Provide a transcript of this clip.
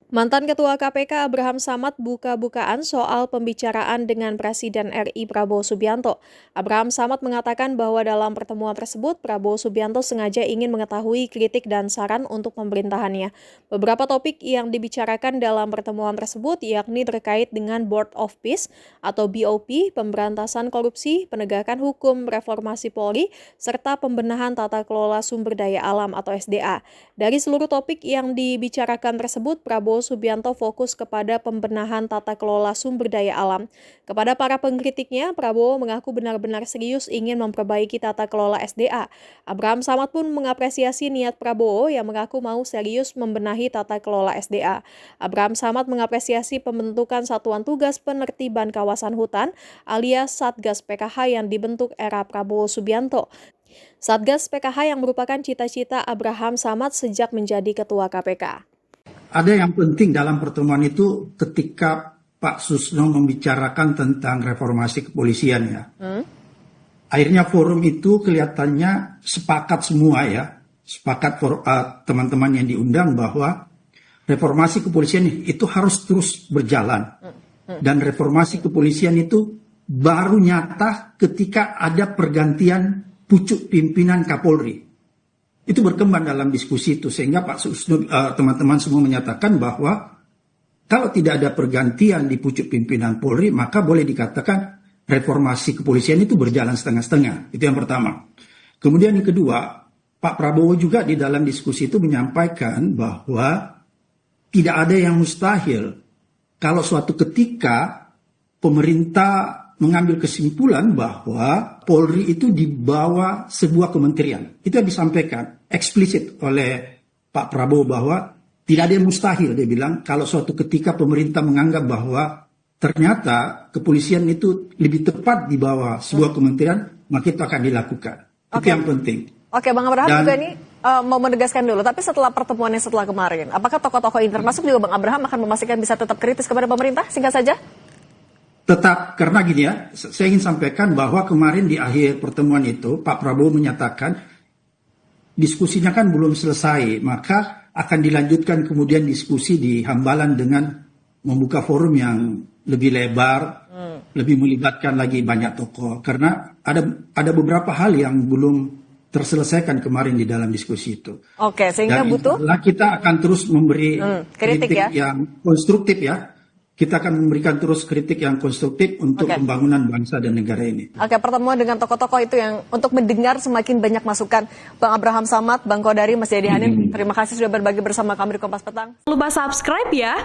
Mantan Ketua KPK Abraham Samad buka-bukaan soal pembicaraan dengan Presiden RI Prabowo Subianto. Abraham Samad mengatakan bahwa dalam pertemuan tersebut, Prabowo Subianto sengaja ingin mengetahui kritik dan saran untuk pemerintahannya. Beberapa topik yang dibicarakan dalam pertemuan tersebut yakni terkait dengan Board of Peace atau BOP, pemberantasan korupsi, penegakan hukum, reformasi Polri, serta pembenahan tata kelola sumber daya alam atau SDA. Dari seluruh topik yang dibicarakan tersebut, Prabowo Subianto fokus kepada pembenahan tata kelola sumber daya alam. Kepada para pengkritiknya, Prabowo mengaku benar-benar serius ingin memperbaiki tata kelola SDA. Abraham Samad pun mengapresiasi niat Prabowo yang mengaku mau serius membenahi tata kelola SDA. Abraham Samad mengapresiasi pembentukan Satuan Tugas Penertiban Kawasan Hutan alias Satgas PKH yang dibentuk era Prabowo Subianto. Satgas PKH yang merupakan cita-cita Abraham Samad sejak menjadi Ketua KPK. Ada yang penting dalam pertemuan itu ketika Pak Susno membicarakan tentang reformasi kepolisian ya. Akhirnya forum itu kelihatannya sepakat semua ya. Sepakat teman-teman yang diundang bahwa reformasi kepolisian itu harus terus berjalan. Dan reformasi kepolisian itu baru nyata ketika ada pergantian pucuk pimpinan Kapolri. Itu berkembang dalam diskusi itu sehingga Pak Susno, teman-teman semua menyatakan bahwa kalau tidak ada pergantian di pucuk pimpinan Polri maka boleh dikatakan reformasi kepolisian itu berjalan setengah-setengah. Itu yang pertama. Kemudian yang kedua, Pak Prabowo juga di dalam diskusi itu menyampaikan bahwa tidak ada yang mustahil kalau suatu ketika pemerintah mengambil kesimpulan bahwa Polri itu di bawah sebuah kementerian. Itu yang disampaikan eksplisit oleh Pak Prabowo bahwa tidak ada yang mustahil, dia bilang, kalau suatu ketika pemerintah menganggap bahwa ternyata kepolisian itu lebih tepat di bawah sebuah kementerian, maka itu akan dilakukan. Itu yang penting. Oke, Bang Abraham juga ini mau menegaskan dulu, tapi setelah pertemuan yang setelah kemarin, apakah tokoh-tokoh ini termasuk juga Bang Abraham akan memastikan bisa tetap kritis kepada pemerintah? Singkat saja. Tetap, karena gini ya, saya ingin sampaikan bahwa kemarin di akhir pertemuan itu, Pak Prabowo menyatakan diskusinya kan belum selesai, maka akan dilanjutkan kemudian diskusi di Hambalan dengan membuka forum yang lebih lebar, lebih melibatkan lagi banyak tokoh. Karena ada beberapa hal yang belum terselesaikan kemarin di dalam diskusi itu. Oke, sehingga dan butuh kita akan terus memberi kritik ya? yang konstruktif ya. Kita akan memberikan terus kritik yang konstruktif untuk pembangunan bangsa dan negara ini. Oke, pertemuan dengan tokoh-tokoh itu yang untuk mendengar semakin banyak masukan. Bang Abraham Samad, Bang Kodari, Mas Jayadi Hanin, terima kasih sudah berbagi bersama kami di Kompas Petang. Lupa subscribe ya.